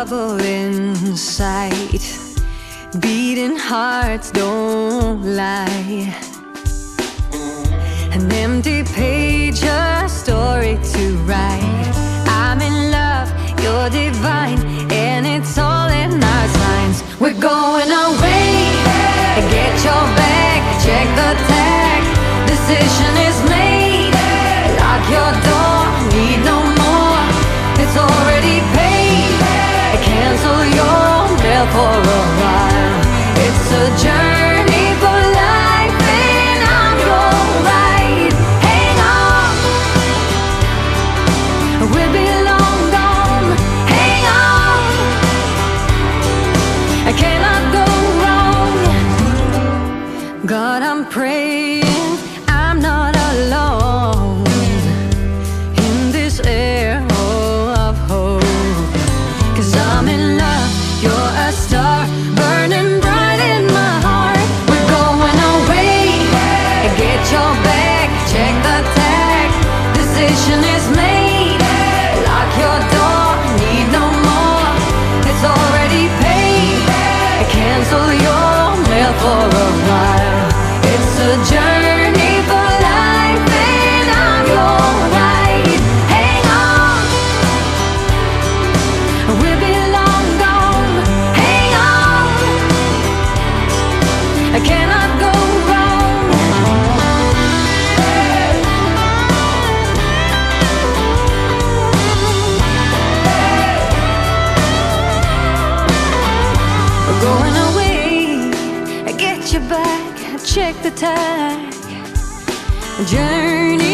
trouble in sight. Beating hearts don't lie. An empty page, a story to write. I'm in love, you're divine, and it's all in our signs. We're going away. Get your bag, check the tag. Decision is made. Lock your door, need no more. It's already paid. Cancel your mail for a while. It's a journey for life, and I'm your ride. Hang on, we'll be long gone. Hang on, I cannot go wrong. God, I'm praying I'm not alone in this air of hope. 'Cause I'm in love, you're a star, burning bright in my heart. We're going away. Get your bag, check the tag. Decision is made. Lock your door, need no more. It's already paid. Cancel your mail for a while. It's a journey for life, and I'm your ride. Hang on, we'll be long gone. Hang on, I cannot go wrong. We're going away. Get your back, check the tag. Journey